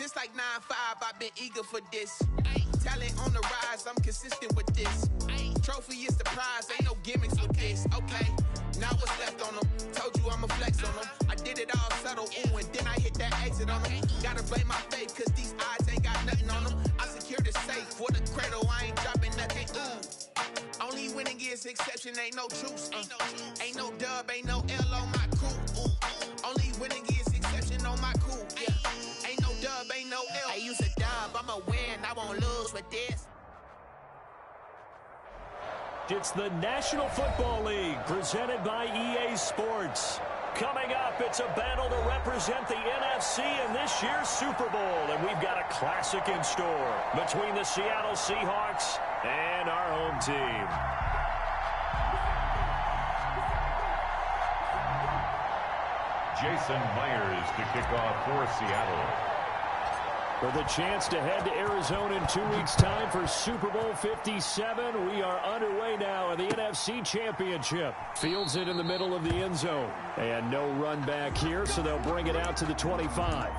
Since like 9-5, I've been eager for this. Talent on the rise, I'm consistent with this. Trophy is the prize, ain't no gimmicks with this. Okay, now what's left on them? Told you I'ma flex on them. I did it all subtle, ooh, and then I hit that exit on them. Gotta blame my faith, cause these odds ain't got nothing on them. I secured the safe for the cradle, I ain't dropping nothing, ooh. Only winning is exception, ain't no truce. Ain't no dub, ain't no L on my crew. Only winning is exception on my crew. Yeah. Ain't no dub, ain't no L. I use a dub, I'ma win, I won't lose with this. It's the National Football League presented by EA Sports. Coming up, it's a battle to represent the NFC in this year's Super Bowl. And we've got a classic in store between the Seattle Seahawks and our home team. Jason Myers to kick off for Seattle. For the chance to head to Arizona in 2 weeks' time for Super Bowl 57, we are underway now in the NFC Championship. Fields it in the middle of the end zone. And no run back here, so they'll bring it out to the 25.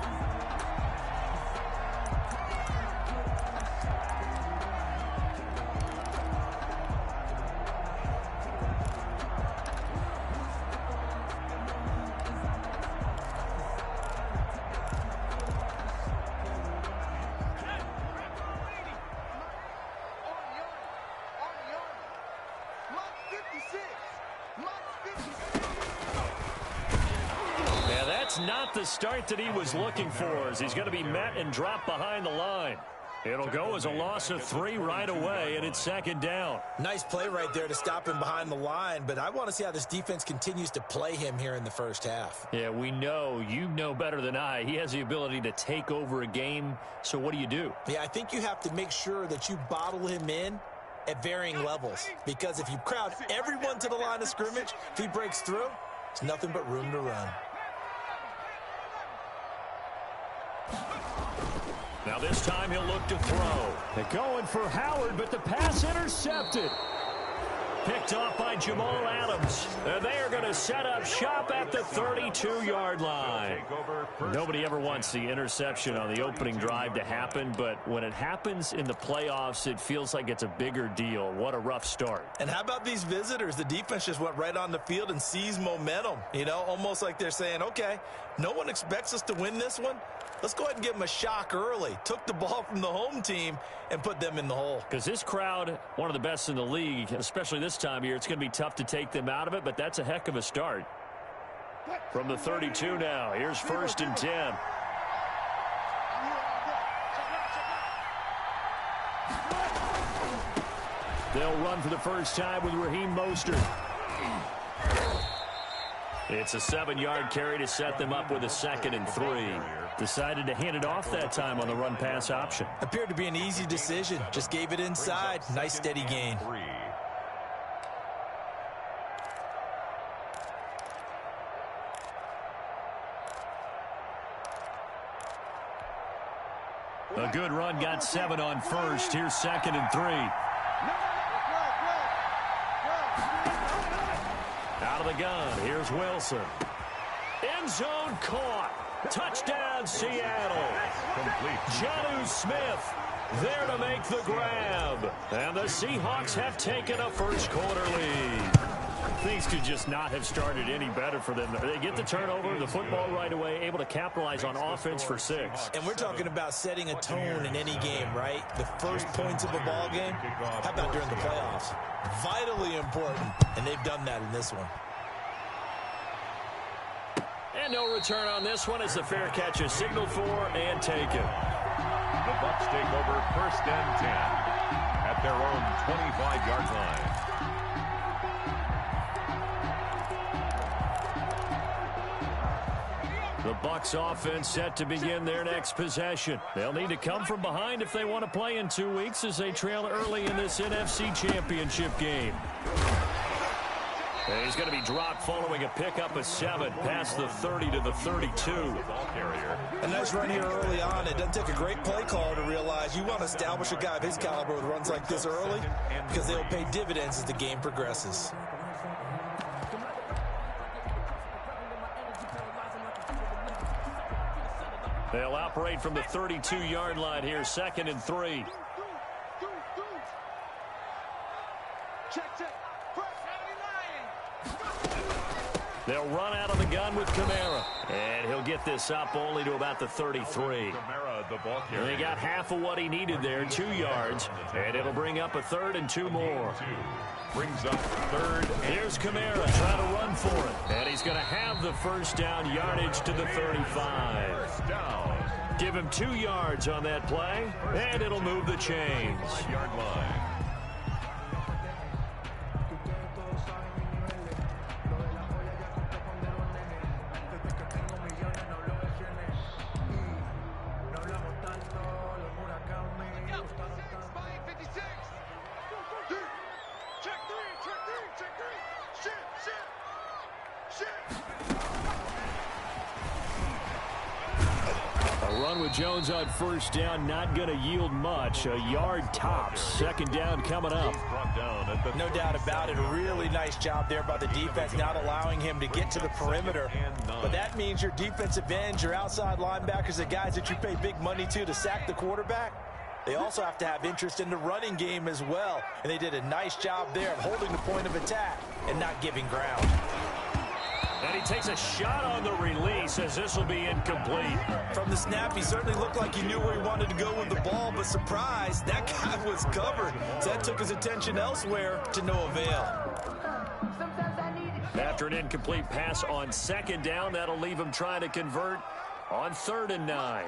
Not the start that he was looking for, as he's going to be met and dropped behind the line. It'll go as a loss of 3 right away, and it's second down. Nice play right there to stop him behind the line, but I want to see how this defense continues to play him here in the first half. Yeah, we know, you know better than I, he has the ability to take over a game, so what do? Yeah, I think you have to make sure that you bottle him in at varying levels, because if you crowd everyone to the line of scrimmage, if he breaks through, it's nothing but room to run. Now this time he'll look to throw. They're going for Howard, but the pass intercepted. Picked off by Jamal Adams. And they are going to set up shop at the 32-yard line. Nobody ever wants the interception on the opening drive to happen, but when it happens in the playoffs, it feels like it's a bigger deal. What a rough start. And how about these visitors? The defense just went right on the field and seized momentum. You know, almost like they're saying, okay, no one expects us to win this one. Let's go ahead and give them a shock early. Took the ball from the home team and put them in the hole. Because this crowd, one of the best in the league, especially this time of year, it's going to be tough to take them out of it, but that's a heck of a start. From the 32 now, here's 1st and 10. They'll run for the first time with Raheem Mostert. It's a 7-yard carry to set them up with a 2nd and 3. Decided to hand it off that time on the run-pass option. Appeared to be an easy decision. Just gave it inside. Nice steady gain. A good run got 7 on 1st. Here's 2nd and 3. Out of the gun, here's Wilson. End zone caught. Touchdown, Seattle. Complete. Jonnu Smith there to make the grab. And the Seahawks have taken a first-quarter lead. Things could just not have started any better for them. They get the turnover, the football right away, able to capitalize on offense for 6. And we're talking about setting a tone in any game, right? The first points of a ball game. How about during the playoffs? Vitally important, and they've done that in this one. And no return on this one as the fair catch is signaled for and taken. The Bucs take over 1st and 10 at their own 25-yard line. The Bucs offense set to begin their next possession. They'll need to come from behind if they want to play in 2 weeks as they trail early in this NFC Championship game. And he's going to be dropped following a pickup of 7 past the 30 to the 32. A nice run here early on. It doesn't take a great play call to realize you want to establish a guy of his caliber with runs like this early because they'll pay dividends as the game progresses. They'll operate from the 32-yard line here, 2nd and 3. They'll run out of the gun with Kamara. And he'll get this up only to about the 33. Kamara, the ball carrier. And he got half of what he needed there, 2 yards. And it'll bring up a 3rd and 2 more. Brings up 3rd. Here's Kamara trying to run for it. And he's going to have the first down yardage to the 35. First down. Give him 2 yards on that play, and it'll move the chains. 5-yard line. Jones on first down, not going to yield much. A yard tops. 2nd down coming up. No doubt about it. A really nice job there by the defense, not allowing him to get to the perimeter. But that means your defensive ends, your outside linebackers, the guys that you pay big money to sack the quarterback, they also have to have interest in the running game as well. And they did a nice job there of holding the point of attack and not giving ground. And he takes a shot on the release as this will be incomplete. From the snap, he certainly looked like he knew where he wanted to go with the ball, but surprise, that guy was covered. So that took his attention elsewhere to no avail. After an incomplete pass on 2nd down, that'll leave him trying to convert on 3rd and 9.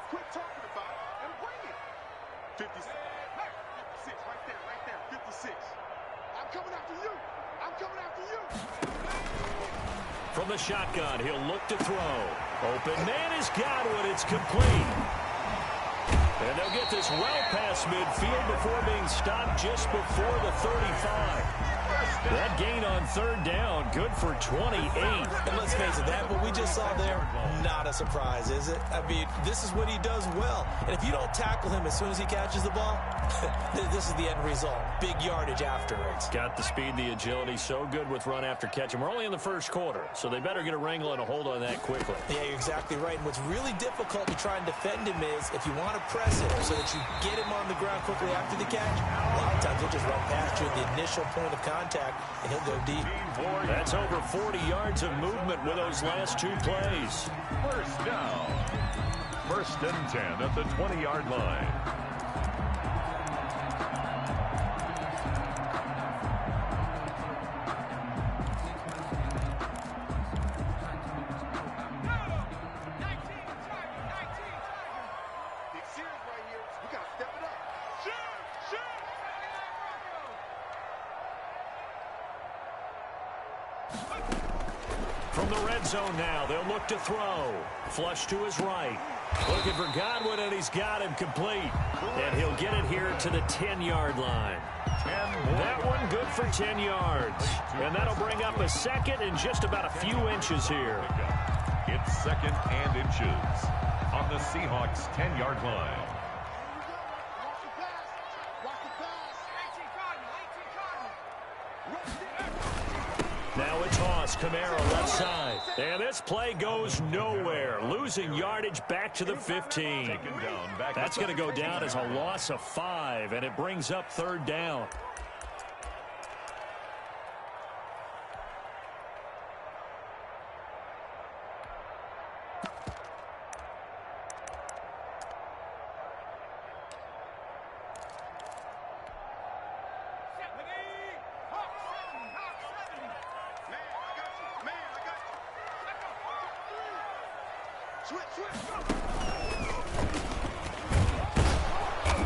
Quit talking about it and bring it. 56 right there, 56. I'm coming after you. I'm coming after you. From the shotgun, he'll look to throw. Open man is Godwin. It's complete. And they'll get this well past midfield before being stopped just before the 35. That gain on 3rd down, good for 28. And let's face it, that what we just saw there, not a surprise, is it? I mean, this is what he does well. And if you don't tackle him as soon as he catches the ball, this is the end result. Big yardage afterwards. Got the speed, the agility, so good with run after catch. And we're only in the 1st quarter, so they better get a wrangle and a hold on that quickly. Yeah, you're exactly right. And what's really difficult to try and defend him is if you want to press him so that you get him on the ground quickly after the catch, a lot of times he'll just run past you at the initial point of contact, and he'll go deep. That's over 40 yards of movement with those last 2 plays. First down. 1st and 10 at the 20-yard line. From the red zone now, they'll look to throw. Flush to his right. Looking for Godwin, and he's got him complete. And he'll get it here to the 10-yard line. That one good for 10 yards. And that'll bring up a 2nd and just about a few inches here. It's 2nd and inches on the Seahawks' 10-yard line. Now a toss, Kamara left side. And this play goes nowhere. Losing yardage back to the 15. That's going to go down as a loss of 5, and it brings up 3rd down.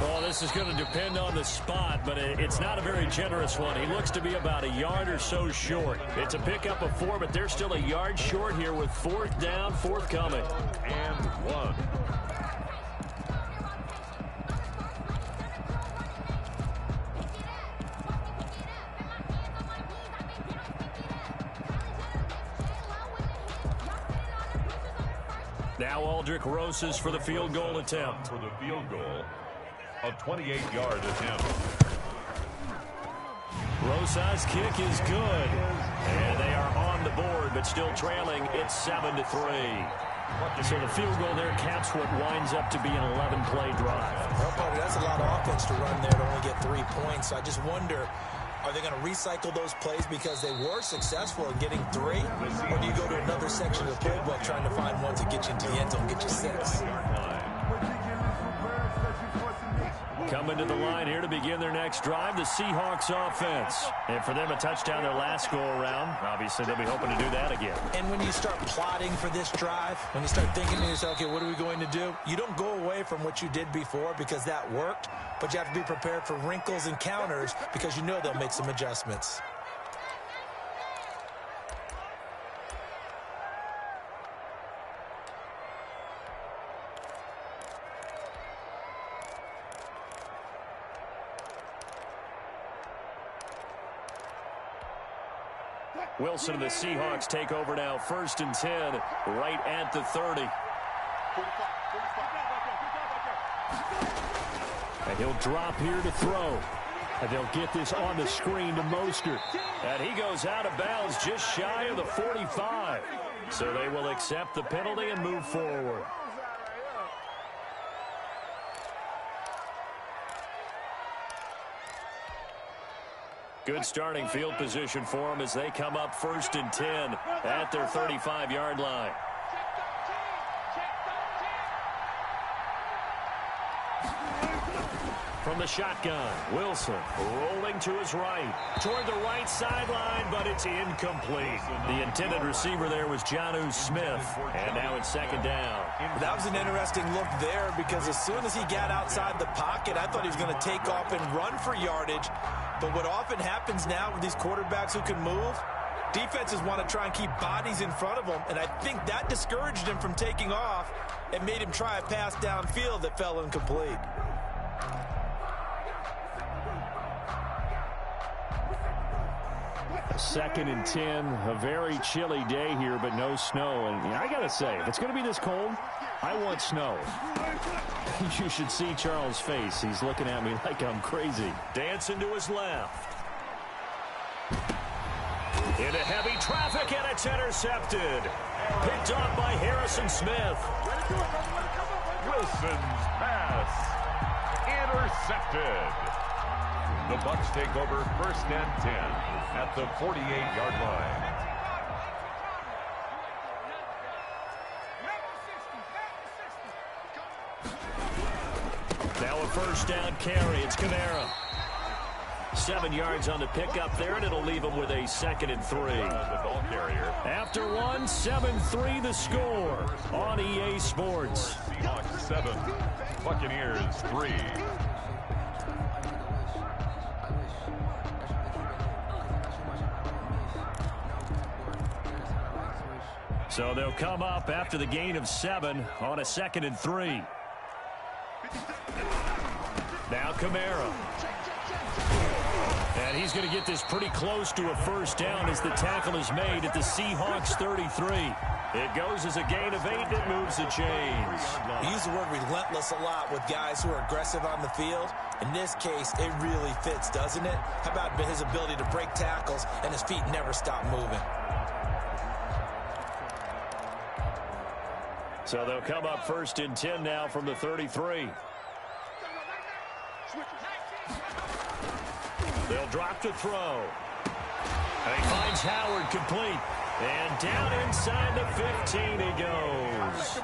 Well, this is going to depend on the spot, but it's not a very generous one. He looks to be about a yard or so short. It's a pickup of 4, but they're still a yard short here with 4th down, forthcoming. And 1. Now Aldrick Rosas for the field goal attempt. For the field goal, a 28-yard attempt. Rosas' kick is good, and they are on the board, but still trailing. It's 7-3. So the field goal there caps what winds up to be an 11-play drive. Well, buddy, that's a lot of offense to run there to only get 3 points. So I just wonder, are they going to recycle those plays because they were successful in getting 3? Or do you go to another section of the playbook trying to find one to get you into the end zone, get you 6? Coming to the line here to begin their next drive, the Seahawks offense. And for them, a touchdown their last go-around. Obviously, they'll be hoping to do that again. And when you start plotting for this drive, when you start thinking to yourself, okay, what are we going to do? You don't go away from what you did before because that worked, but you have to be prepared for wrinkles and counters because you know they'll make some adjustments. Wilson and the Seahawks take over now, 1st and 10, right at the 30. And he'll drop here to throw. And they'll get this on the screen to Mostert. And he goes out of bounds just shy of the 45. So they will accept the penalty and move forward. Good starting field position for them as they come up 1st and 10 at their 35-yard line. From the shotgun, Wilson rolling to his right, toward the right sideline, but it's incomplete. The intended receiver there was Jonnu Smith, and now it's 2nd down. That was an interesting look there because as soon as he got outside the pocket, I thought he was going to take off and run for yardage. But what often happens now with these quarterbacks who can move, defenses want to try and keep bodies in front of them, and I think that discouraged him from taking off and made him try a pass downfield that fell incomplete. Second and 10, a very chilly day here, but no snow. And I got to say, if it's going to be this cold, I want snow. You should see Charles' face. He's looking at me like I'm crazy. Dancing to his left. Into heavy traffic, and it's intercepted. Picked off by Harrison Smith. Wilson's pass intercepted. The Bucs take over 1st and 10 at the 48-yard line. Now a 1st down carry. It's Kamara. 7 yards on the pickup there, and it'll leave him with a 2nd and 3. The ball carrier. After one, 7-3 the score on EA Sports. Seahawks 7, Buccaneers 3. So they'll come up after the gain of 7 on a 2nd and 3. Now Kamara. And he's going to get this pretty close to a 1st down as the tackle is made at the Seahawks 33. It goes as a gain of 8, and it moves the chains. We use the word relentless a lot with guys who are aggressive on the field. In this case, it really fits, doesn't it? How about his ability to break tackles and his feet never stop moving? So they'll come up 1st and 10 now from the 33. They'll drop to throw. And he finds Howard complete. And down inside the 15 he goes.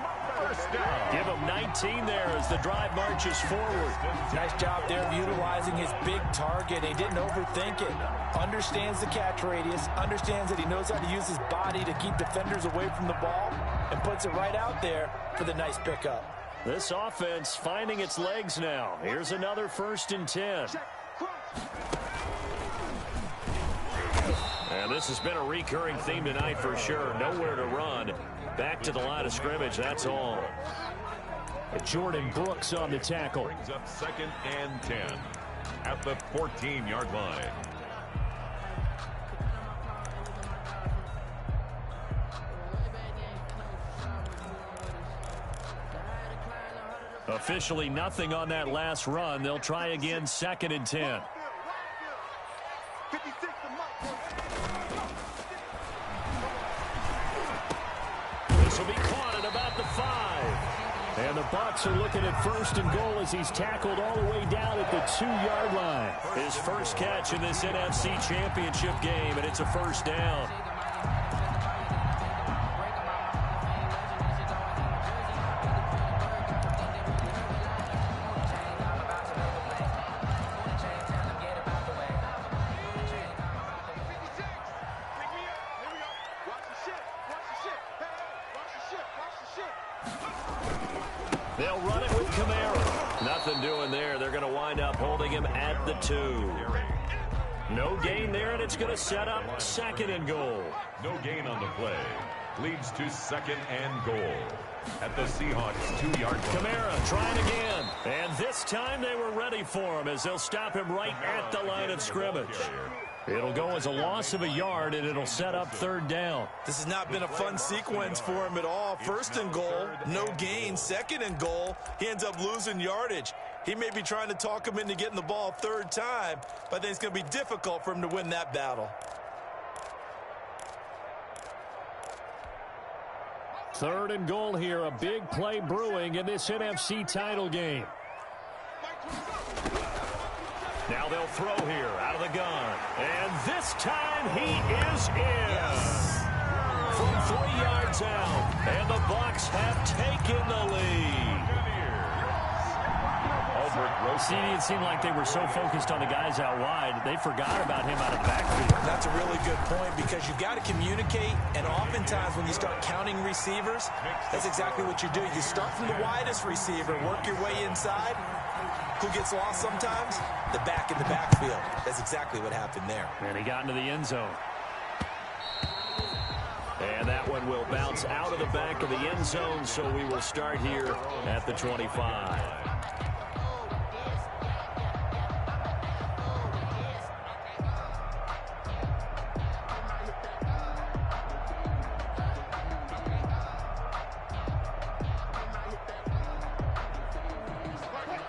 Give him 19 there as the drive marches forward. Nice job there of utilizing his big target. He didn't overthink it. Understands the catch radius. Understands that he knows how to use his body to keep defenders away from the ball. And puts it right out there for the nice pickup. This offense finding its legs now. Here's another 1st and 10. And this has been a recurring theme tonight for sure. Nowhere to run. Back to the line of scrimmage, that's all. Jordan Brooks on the tackle. Brings up 2nd and 10 at the 14-yard line. Officially nothing on that last run. They'll try again, 2nd and 10. Bucs are looking at 1st and goal as he's tackled all the way down at the 2-yard line. His first catch in this NFC Championship game, and it's a 1st down. They'll run it with Kamara. Nothing doing there. They're going to wind up holding him at the 2. No gain there, and it's going to set up 2nd and goal. No gain on the play. Leads to 2nd and goal. At the Seahawks 2-yard line. Kamara trying again. And this time they were ready for him as they'll stop him right at the line of scrimmage. It'll go as a loss of a yard, and it'll set up 3rd down. This has not been a fun sequence for him at all. 1st and goal, no gain. 2nd and goal, he ends up losing yardage. He may be trying to talk him into getting the ball 3rd time, but I think it's going to be difficult for him to win that battle. 3rd and goal here, a big play brewing in this NFC title game. Now they'll throw here out of the gun. And this time he is in. Yes. From 3 yards out. And the Bucs have taken the lead. It seemed like they were so focused on the guys out wide, they forgot about him out of the backfield. That's a really good point because you've got to communicate, and oftentimes when you start counting receivers, that's exactly what you do. You start from the widest receiver, work your way inside. Who gets lost sometimes? The back in the backfield. That's exactly what happened there. And he got into the end zone. And that one will bounce out of the back of the end zone, so we will start here at the 25.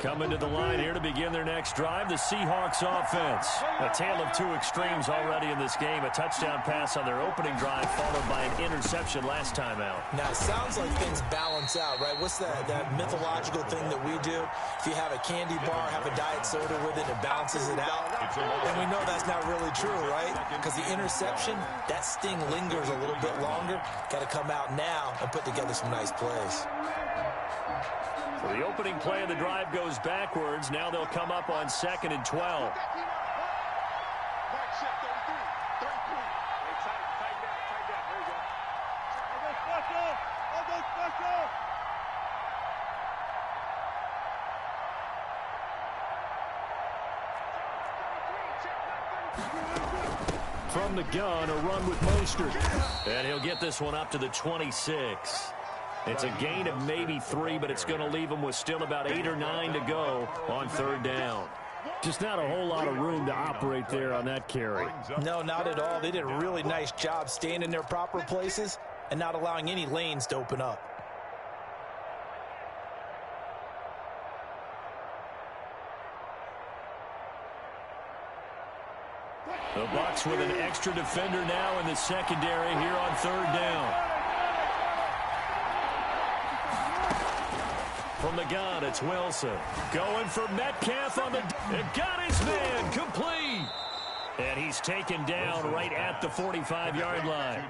Coming to the line here to begin their next drive, the Seahawks offense. A tale of 2 extremes already in this game. A touchdown pass on their opening drive, followed by an interception last time out. Now, it sounds like things balance out, right? What's that mythological thing that we do? If you have a candy bar, have a diet soda with it, it balances it out. And we know that's not really true, right? Because the interception, that sting lingers a little bit longer. Got to come out now and put together some nice plays. So the opening play of the drive goes backwards. Now they'll come up on 2nd and 12. From the gun, a run with Mostert. And he'll get this one up to the 26. It's a gain of maybe 3, but it's going to leave them with still about 8 or 9 to go on 3rd down. Just not a whole lot of room to operate there on that carry. No, not at all. They did a really nice job staying in their proper places and not allowing any lanes to open up. The Bucs with an extra defender now in the secondary here on 3rd down. From the gun, it's Wilson. Going for Metcalf on the... And got his man complete. And he's taken down right at the 45-yard line.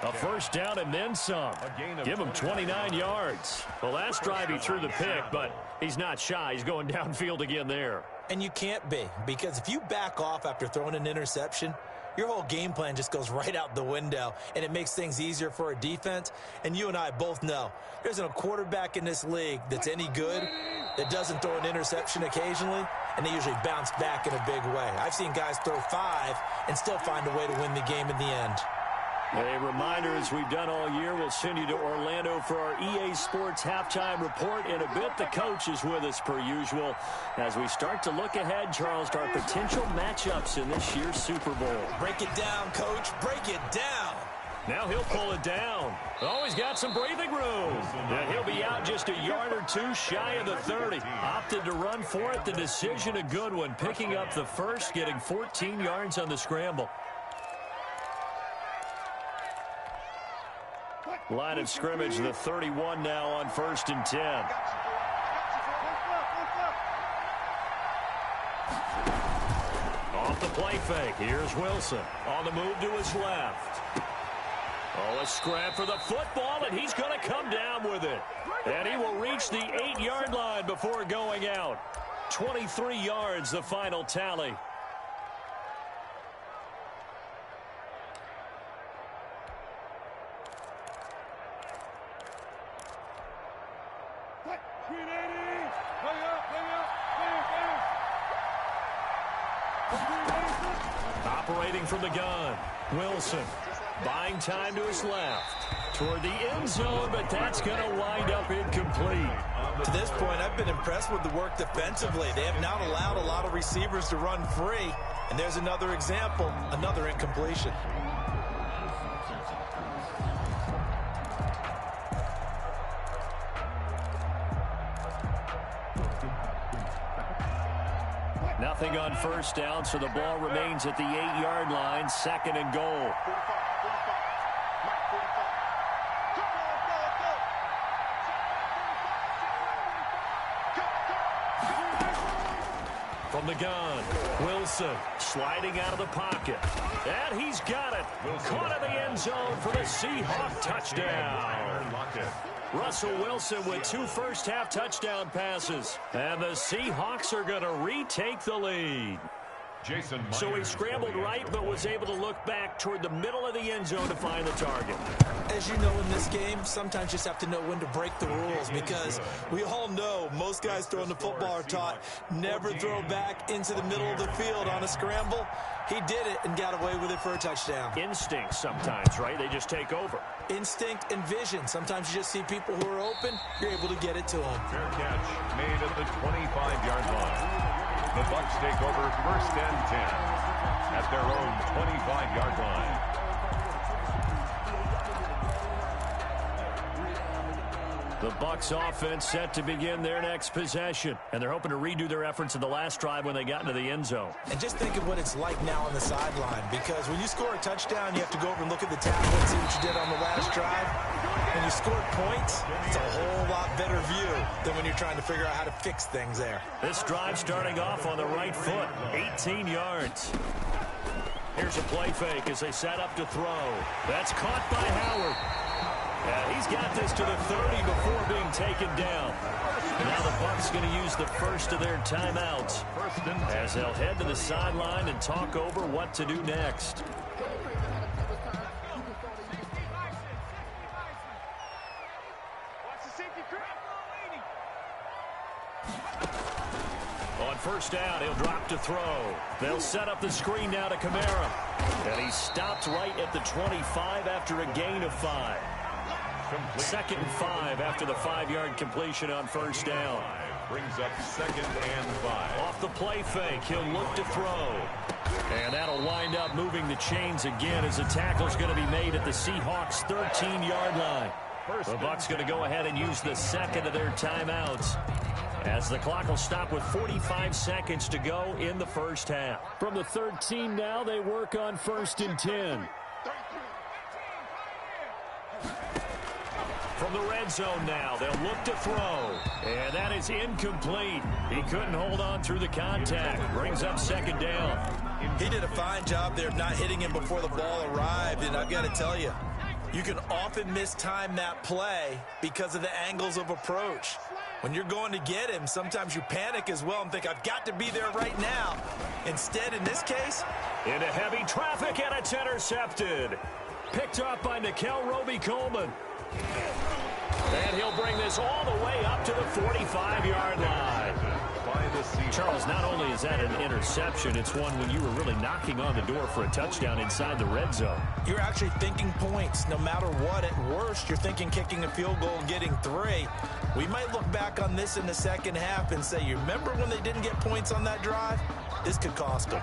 A 1st down and then some. Give him 29 yards. The last drive he threw the pick, but he's not shy. He's going downfield again there. And you can't be, because if you back off after throwing an interception, your whole game plan just goes right out the window, and it makes things easier for a defense. And you and I both know there isn't a quarterback in this league that's any good that doesn't throw an interception occasionally, and they usually bounce back in a big way. I've seen guys throw 5 and still find a way to win the game in the end. A reminder, as we've done all year, we'll send you to Orlando for our EA Sports halftime report. In a bit, the coach is with us per usual as we start to look ahead, Charles, to our potential matchups in this year's Super Bowl. Break it down, Coach. Break it down. Now he'll pull it down. Oh, he's got some breathing room. And he'll be out just a yard or 2 shy of the 30. Opted to run for it. The decision a good one. Picking up the first, getting 14 yards on the scramble. Line of scrimmage, the 31 now on 1st and 10. Off the play fake. Here's Wilson on the move to his left. Oh, a scrap for the football, and he's going to come down with it. And he will reach the 8-yard line before going out. 23 yards, the final tally. Operating from the gun, Wilson buying time to his left toward the end zone, but that's going to wind up incomplete. To this point, I've been impressed with the work defensively. They have not allowed a lot of receivers to run free, and there's another example, another incompletion. Nothing on first down, so the ball remains at the 8-yard line, 2nd and goal. From the gun, Wilson sliding out of the pocket. And he's got it. Caught in the end zone for the Seahawk touchdown. Russell Wilson with 2 first-half touchdown passes. And the Seahawks are going to retake the lead. So he scrambled right, but was able to look back toward the middle of the end zone to find the target. As you know, in this game, sometimes you just have to know when to break the rules, because we all know most guys throwing the football are taught never throw back into the middle of the field on a scramble. He did it and got away with it for a touchdown. Instinct sometimes, right? They just take over. Instinct and vision. Sometimes you just see people who are open, you're able to get it to them. Fair catch made at the 25-yard line. The Bucs take over 1st and 10 at their own 25-yard line. The Bucs offense set to begin their next possession, and they're hoping to redo their efforts in the last drive when they got into the end zone. And just think of what it's like now on the sideline, because when you score a touchdown, you have to go over and look at the tackle and see what you did on the last drive. When you scored points, it's a whole lot better view than when you're trying to figure out how to fix things there. This drive starting off on the right foot, 18 yards. Here's a play fake as they set up to throw. That's caught by Howard. And he's got this to the 30 before being taken down. Now the Bucs going to use the first of their timeouts as they'll head to the sideline and talk over what to do next. On first down, he'll drop to throw. They'll set up the screen now to Kamara. And he stopped right at the 25 after a gain of 5. 2nd and 5 after the 5-yard completion on first down. Brings up 2nd and 5. Off the play fake, he'll look to throw. And that'll wind up moving the chains again as the tackle's going to be made at the Seahawks' 13-yard line. The Bucs going to go ahead and use the 2nd of their timeouts, as the clock will stop with 45 seconds to go in the first half. From the 13 now, they work on 1st and 10. From the red zone now, they'll look to throw. And that is incomplete. He couldn't hold on through the contact. Brings up 2nd down. He did a fine job there of not hitting him before the ball arrived. And I've got to tell you, you can often mistime that play because of the angles of approach. When you're going to get him, sometimes you panic as well and think, I've got to be there right now. Instead, in this case, into heavy traffic, and it's intercepted. Picked up by Nikel Roby-Coleman. And he'll bring this all the way up to the 45-yard line. Charles, not only is that an interception, it's one when you were really knocking on the door for a touchdown inside the red zone. You're actually thinking points. No matter what, at worst, you're thinking kicking a field goal and getting 3. We might look back on this in the second half and say, you remember when they didn't get points on that drive? This could cost them.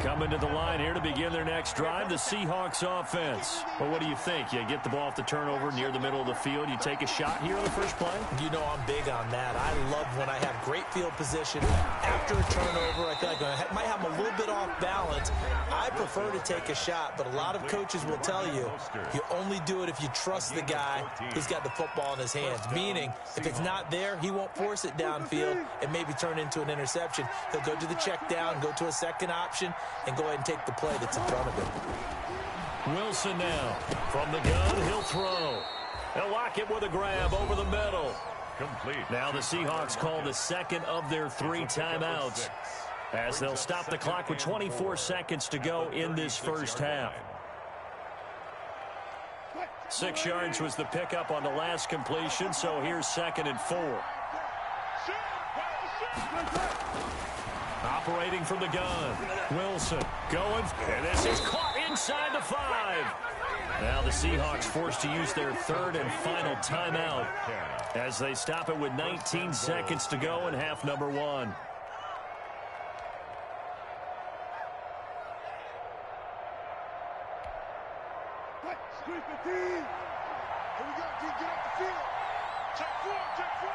Coming to the line here to begin their next drive, the Seahawks offense. Well, what do you think? You get the ball off the turnover near the middle of the field. You take a shot here on the first play? You know I'm big on that. I love when I have great field position after a turnover. I feel like I might have a little bit off balance. I prefer to take a shot, but a lot of coaches will tell you only do it if you trust the guy who's got the football in his hands. Meaning, if it's not there, he won't force it downfield and maybe turn into an interception. He'll go to the check down, go to a second option, and go ahead and take the play that's in front of him. Wilson now. From the gun, he'll throw. They'll lock it with a grab over the middle. Complete. Now the Seahawks call the second of their 3 timeouts as they'll stop the clock with 24 seconds to go in this first half. 6 yards was the pickup on the last completion, so here's 2nd and 4. Operating from the gun. Wilson going, and this is caught inside the 5. Now the Seahawks forced to use their 3rd and final timeout as they stop it with 19 seconds to go in half number 1. Here we go, D. Get off the field. Check 4, check 4.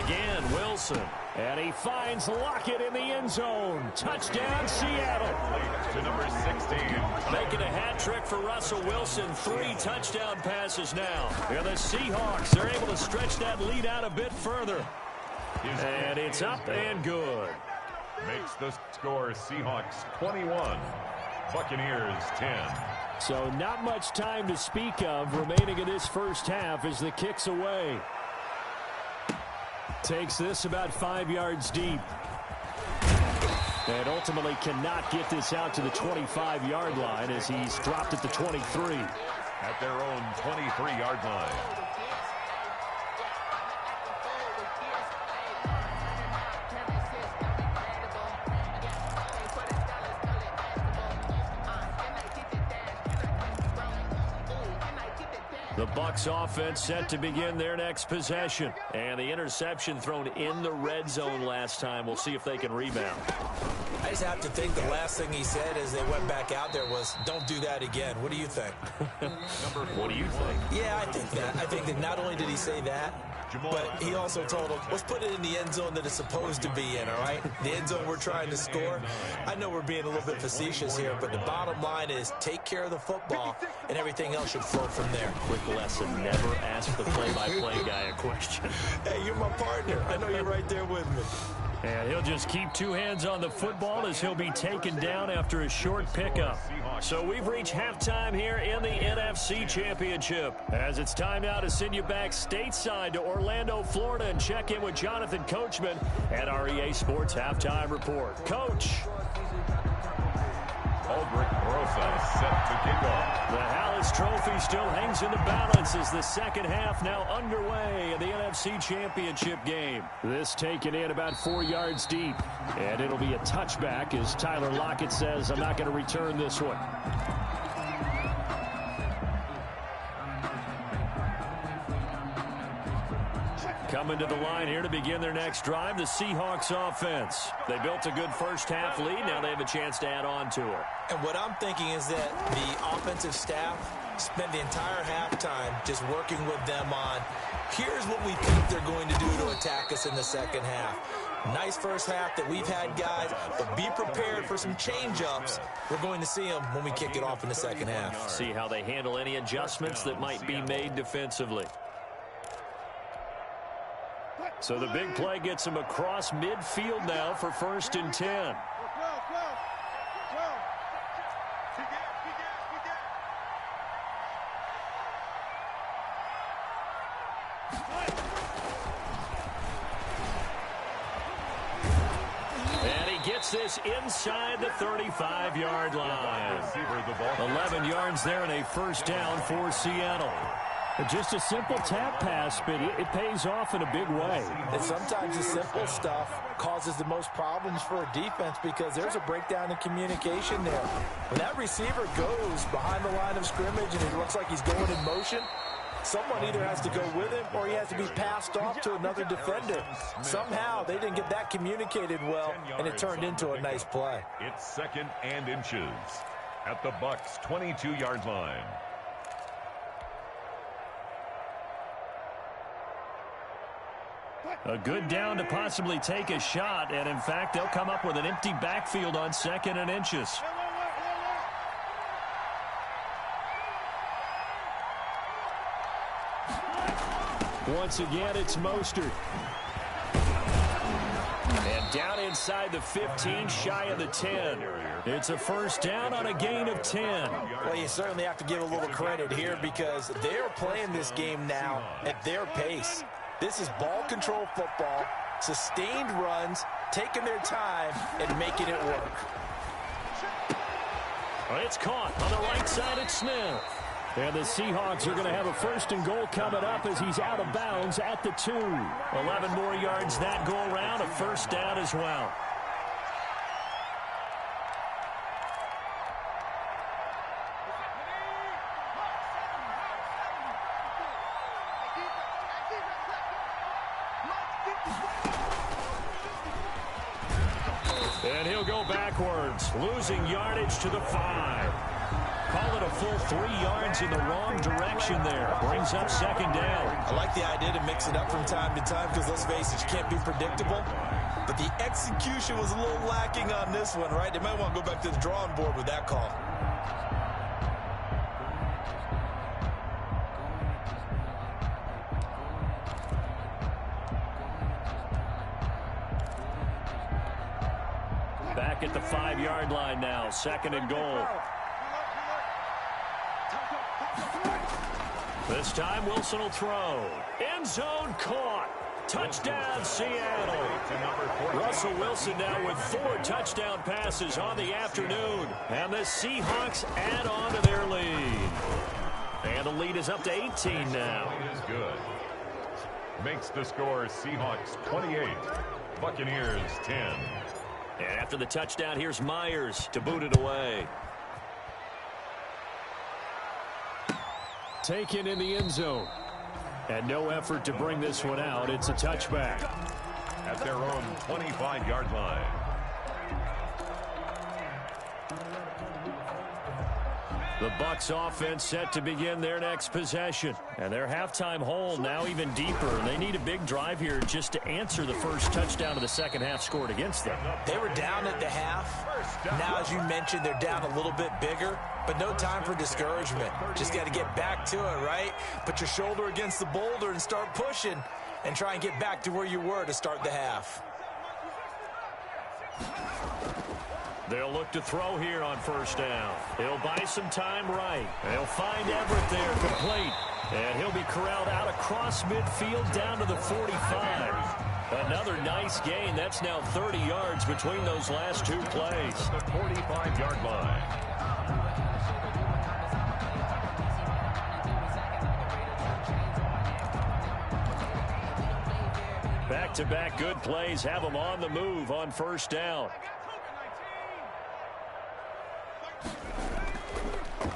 Again, Wilson. And he finds Lockett in the end zone. Touchdown, Seattle. To number 16. Making a hat trick for Russell Wilson. 3 touchdown passes now. And the Seahawks, they're able to stretch that lead out a bit further. And it's up and good. Makes the score Seahawks 21, Buccaneers 10. So not much time to speak of remaining in this first half as the kick's away. Takes this about 5 yards deep. And ultimately cannot get this out to the 25-yard line as he's dropped at the 23. At their own 23-yard line. The Bucs offense set to begin their next possession. And the interception thrown in the red zone last time. We'll see if they can rebound. I just have to think the last thing he said as they went back out there was, don't do that again. What do you think? What do you think? Yeah, I think that. I think that not only did he say that, but he also told them, let's put it in the end zone that it's supposed to be in, all right? The end zone we're trying to score. I know we're being a little bit facetious here, but the bottom line is take care of the football, and everything else should flow from there. Quick lesson, never ask the play-by-play guy a question. Hey, you're my partner. I know you're right there with me. And he'll just keep 2 hands on the football as he'll be taken down after a short pickup. So we've reached halftime here in the NFC Championship. As it's time now to send you back stateside to Orlando, Florida, and check in with Jonathan Coachman at our EA Sports Halftime Report. Coach. Aldrich Rosa set to kick off. The Hallis Trophy still hangs in the balance as the second half now underway in the NFC Championship game. This taken in about 4 yards deep. And it'll be a touchback as Tyler Lockett says, I'm not going to return this one. Coming to the line here to begin their next drive, the Seahawks offense. They built a good first half lead. Now they have a chance to add on to it. And what I'm thinking is that the offensive staff spent the entire halftime just working with them on, here's what we think they're going to do to attack us in the second half. Nice first half that we've had, guys, but be prepared for some change-ups. We're going to see them when we kick it off in the second half. See how they handle any adjustments that might be made defensively. So the big play gets him across midfield now for 1st and 10. And he gets this inside the 35-yard line. 11 yards there and a first down for Seattle. Just a simple tap pass, but it pays off in a big way. And sometimes the simple stuff causes the most problems for a defense because there's a breakdown in communication there. When that receiver goes behind the line of scrimmage and it looks like he's going in motion, Someone either has to go with him or he has to be passed off to another defender. Somehow they didn't get that communicated well, and it turned into a nice play. It's 2nd and inches at the Bucks' 22-yard line. A good down to possibly take a shot, and in fact, they'll come up with an empty backfield on 2nd and inches. Once again, it's Mostert. And down inside the 15, shy of the 10. It's a first down on a gain of 10. Well, you certainly have to give a little credit here because they're playing this game now at their pace. This is ball control football, sustained runs, taking their time, and making it work. It's caught on the right side at Smith. And the Seahawks are going to have a 1st and goal coming up as he's out of bounds at the 2. 11 more yards that go around, a first down as well. And he'll go backwards, losing yardage to the 5. Call it a full 3 yards in the wrong direction there. Brings up 2nd down. I like the idea to mix it up from time to time because, let's face it, you can't be predictable. But the execution was a little lacking on this one, right? They might want to go back to the drawing board with that call. Back at the 5-yard line now, 2nd and goal. This time Wilson will throw. End zone caught. Touchdown Seattle. Russell Wilson now with 4 touchdown passes on the afternoon. And the Seahawks add on to their lead. And the lead is up to 18 now. It is good. Makes the score Seahawks 28, Buccaneers 10. And after the touchdown, here's Myers to boot it away. Taken in the end zone. And no effort to bring this one out. It's a touchback. At their own 25-yard line. The Bucks offense set to begin their next possession. And their halftime hole now even deeper. They need a big drive here just to answer the first touchdown of the second half scored against them. They were down at the half. Now, as you mentioned, they're down a little bit bigger, but no time for discouragement. Just got to get back to it, right? Put your shoulder against the boulder and start pushing and try and get back to where you were to start the half. They'll look to throw here on first down. He'll buy some time right. They'll find Everett there complete. And he'll be corralled out across midfield down to the 45. Another nice gain. That's now 30 yards between those last 2 plays. The 45-yard line. Back-to-back good plays have them on the move on first down.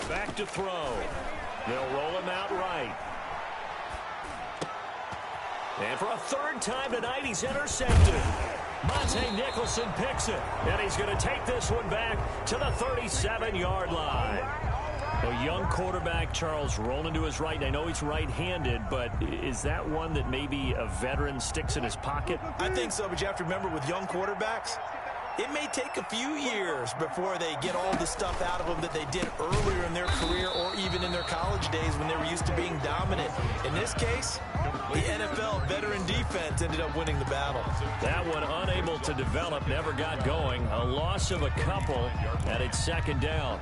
Back to throw. They'll roll him out right. And for a 3rd time tonight, he's intercepted. Monte Nicholson picks it. And he's going to take this one back to the 37-yard line. A young quarterback, Charles, rolling to his right. I know he's right-handed, but is that one that maybe a veteran sticks in his pocket? I think so, but you have to remember with young quarterbacks, it may take a few years before they get all the stuff out of them that they did earlier in their career or even in their college days when they were used to being dominant. In this case, the NFL veteran defense ended up winning the battle. That one unable to develop, never got going. A loss of a couple, and it's 2nd down.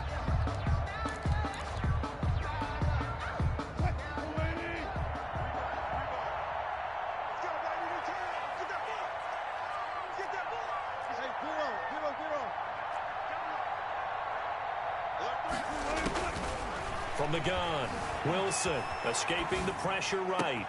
From the gun, Wilson escaping the pressure right.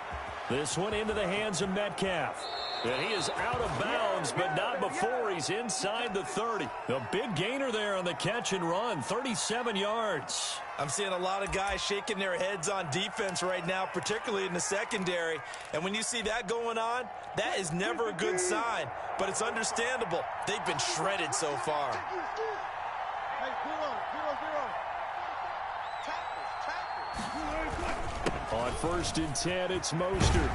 This one into the hands of Metcalf. And he is out of bounds, but not before he's inside the 30. A big gainer there on the catch and run, 37 yards. I'm seeing a lot of guys shaking their heads on defense right now, particularly in the secondary. And when you see that going on, that is never a good sign. But it's understandable. They've been shredded so far. Hey, 0-0-0. Tackles. On 1st and 10, it's Mostert.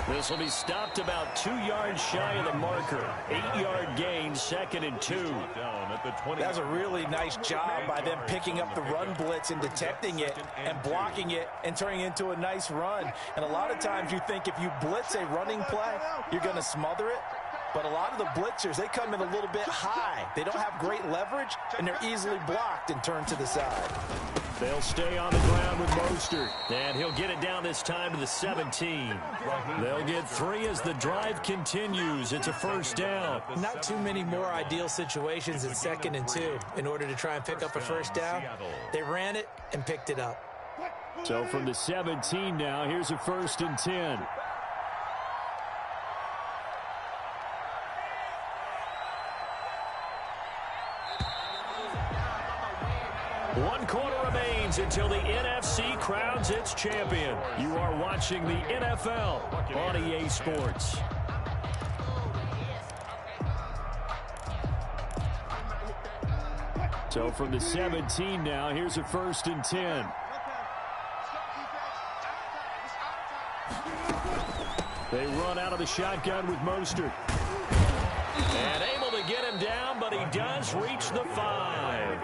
This will be stopped about 2 yards shy of the marker. 8-yard gain, 2nd and 2. That's a really nice job by them picking up the run blitz and detecting it and blocking it and turning it into a nice run. And a lot of times you think if you blitz a running play, you're going to smother it. But a lot of the blitzers, they come in a little bit high. They don't have great leverage, and they're easily blocked and turned to the side. They'll stay on the ground with Mostert. And he'll get it down this time to the 17. They'll get 3 as the drive continues. It's a 1st down. Not too many more ideal situations in 2nd and 2 in order to try and pick up a 1st down. They ran it and picked it up. So from the 17 now, here's a 1st and 10. 1 quarter remains until the NFC crowns its champion. You are watching the NFL on EA Sports. So from the 17 now, here's a 1st and 10. They run out of the shotgun with Mostert. And able to get him down, but he does reach the 5.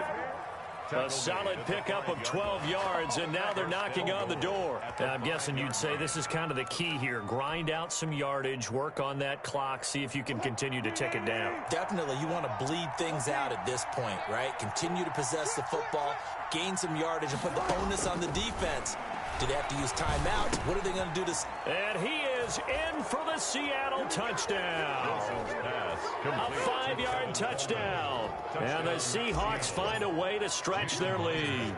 A solid pickup of 12 yards, and now they're knocking on the door. I'm guessing you'd say this is kind of the key here. Grind out some yardage, work on that clock, see if you can continue to tick it down. Definitely, you want to bleed things out at this point, right? Continue to possess the football, gain some yardage, and put the onus on the defense. Do they have to use timeouts? What are they going to do to... And he is in for the Seattle touchdown. A 5-yard touchdown. And the Seahawks find a way to stretch their lead.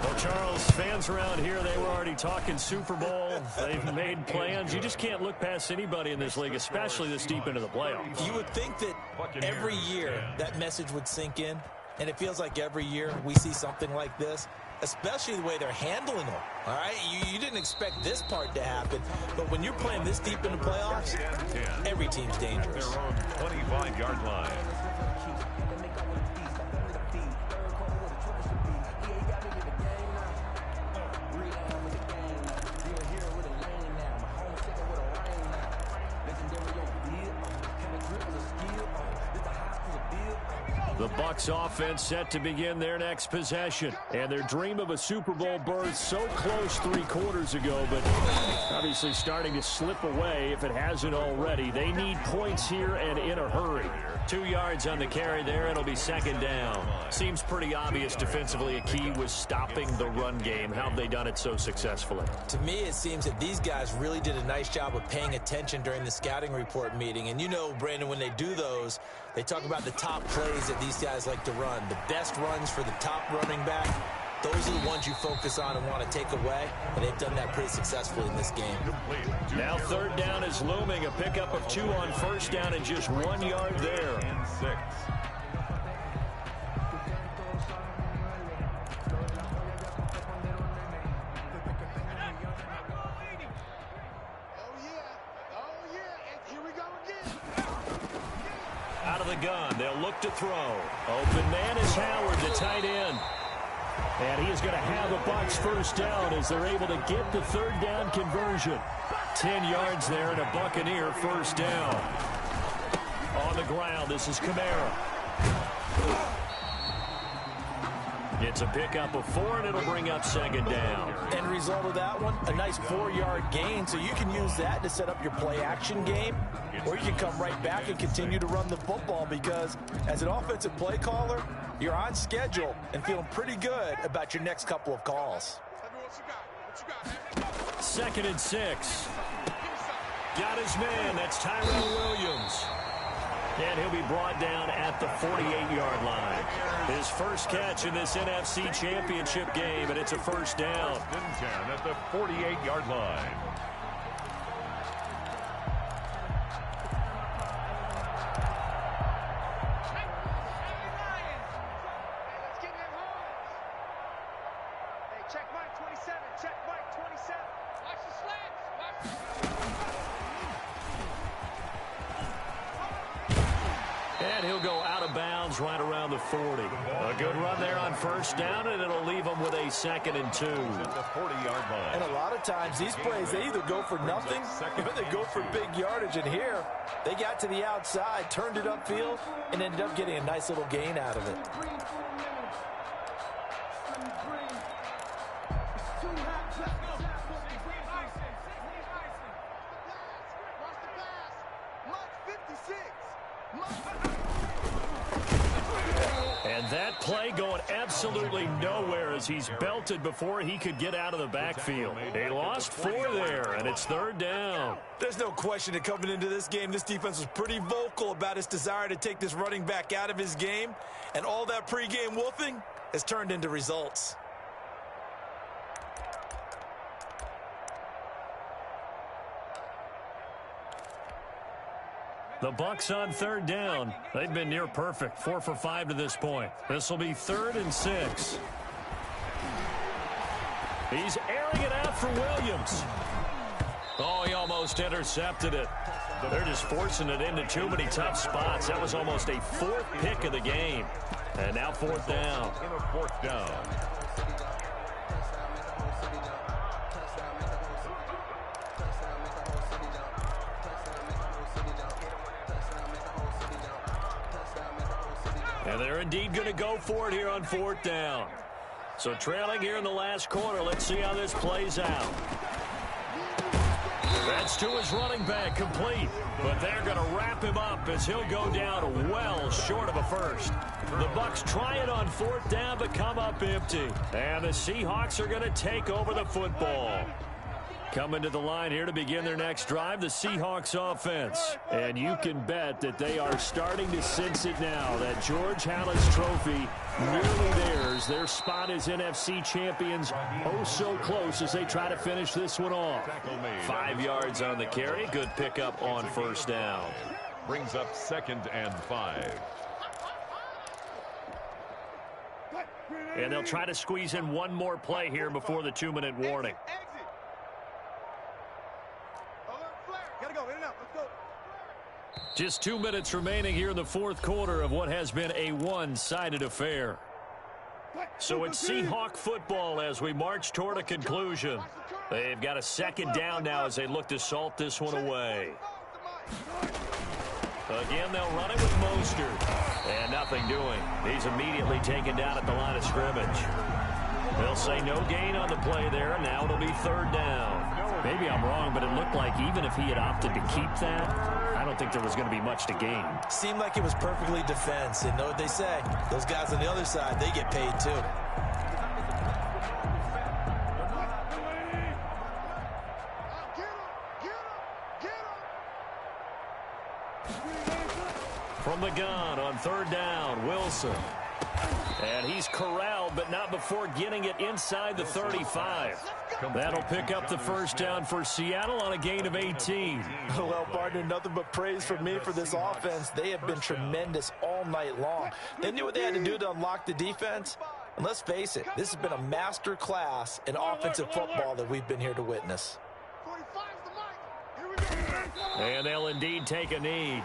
Well, Charles, fans around here, they were already talking Super Bowl. They've made plans. You just can't look past anybody in this league, especially this deep into the playoffs. You would think that every year that message would sink in, and it feels like every year we see something like this, especially the way they're handling them. All right, you didn't expect this part to happen, but when you're playing this deep in the playoffs, every team's dangerous. Their own 25-yard line. The Bucs offense set to begin their next possession. And their dream of a Super Bowl berth so close 3 quarters ago, but obviously starting to slip away if it hasn't already. They need points here and in a hurry. 2 yards on the carry there. It'll be 2nd down. Seems pretty obvious defensively a key was stopping the run game. How have they done it so successfully? To me, it seems that these guys really did a nice job of paying attention during the scouting report meeting. And you know, Brandon, when they do those, they talk about the top plays that these guys like to run. The best runs for the top running back, those are the ones you focus on and want to take away, and they've done that pretty successfully in this game. Now 3rd down is looming. A pickup of 2 on 1st down and just 1 yard there. And 6. Out of the gun, they'll look to throw. Open man is Howard, the tight end. And he is going to have a Bucs 1st down as they're able to get the 3rd down conversion. 10 yards there and a Buccaneer 1st down. On the ground, this is Kamara. It's a pickup of 4, and it'll bring up 2nd down. End result of that one, a nice 4-yard gain, so you can use that to set up your play-action game, or you can come right back and continue to run the football because as an offensive play caller, you're on schedule and feeling pretty good about your next couple of calls. 2nd and 6. Got his man. That's Tyrell Williams. And he'll be brought down at the 48-yard line. His first catch in this NFC Championship game, and it's a 1st down. 10 at the 48-yard line. Check Mike 27. Check Mike 27. Watch the slants. And he'll go out of bounds right around the 40. A good run there on first down, and it'll leave them with a 2nd and 2. At the 40-yard line. And a lot of times, these plays, they either go for nothing or they go for big yardage. And here, they got to the outside, turned it upfield, and ended up getting a nice little gain out of it. And that play going absolutely nowhere as he's belted before he could get out of the backfield. They lost 4 there, and it's 3rd down. There's no question that coming into this game, this defense was pretty vocal about its desire to take this running back out of his game. And all that pregame wolfing has turned into results. The Bucs on 3rd down. They've been near perfect, 4 for 5 to this point. This will be 3rd and 6. He's airing it out for Williams. Oh, he almost intercepted it. They're just forcing it into too many tough spots. That was almost a 4th pick of the game. And now 4th down. In a 4th down. And they're indeed going to go for it here on 4th down. So trailing here in the last quarter. Let's see how this plays out. That's to his running back, complete. But they're going to wrap him up as he'll go down well short of a first. The Bucs try it on 4th down, but come up empty. And the Seahawks are going to take over the football. Coming to the line here to begin their next drive, the Seahawks offense. And you can bet that they are starting to sense it now. That George Halas trophy nearly theirs. Their spot as NFC champions oh so close as they try to finish this one off. 5 yards on the carry. Good pickup on 1st down. Brings up 2nd and 5. And they'll try to squeeze in one more play here before the 2-minute warning. Just 2 minutes remaining here in the 4th quarter of what has been a one-sided affair. So it's Seahawk football as we march toward a conclusion. They've got a 2nd down now as they look to salt this one away. Again, they'll run it with Mostert. And nothing doing. He's immediately taken down at the line of scrimmage. They'll say no gain on the play there, and now it'll be 3rd down. Maybe I'm wrong, but it looked like even if he had opted to keep that, I don't think there was going to be much to gain. Seemed like it was perfectly defense. And know what they say? Those guys on the other side, they get paid too. From the gun on 3rd down, Wilson. And he's corralled, but not before getting it inside the 35. That'll pick up the 1st down for Seattle on a gain of 18. Well, partner, nothing but praise from me for this offense. They have been tremendous all night long. They knew what they had to do to unlock the defense. And let's face it, this has been a master class in offensive football that we've been here to witness. And they'll indeed take a knee.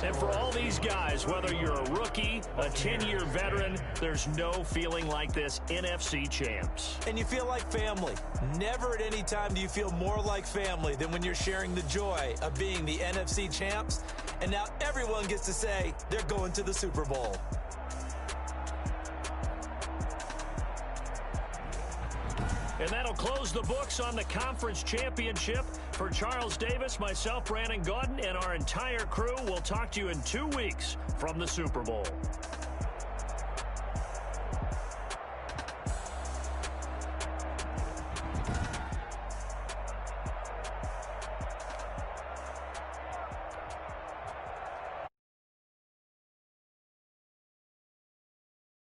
And for all these guys, whether you're a rookie, a 10-year veteran, there's no feeling like this NFC champs. And you feel like family. Never at any time do you feel more like family than when you're sharing the joy of being the NFC champs. And now everyone gets to say they're going to the Super Bowl. And that'll close the books on the conference championship. For Charles Davis, myself, Brandon Gaudin, and our entire crew, we'll talk to you in 2 weeks from the Super Bowl.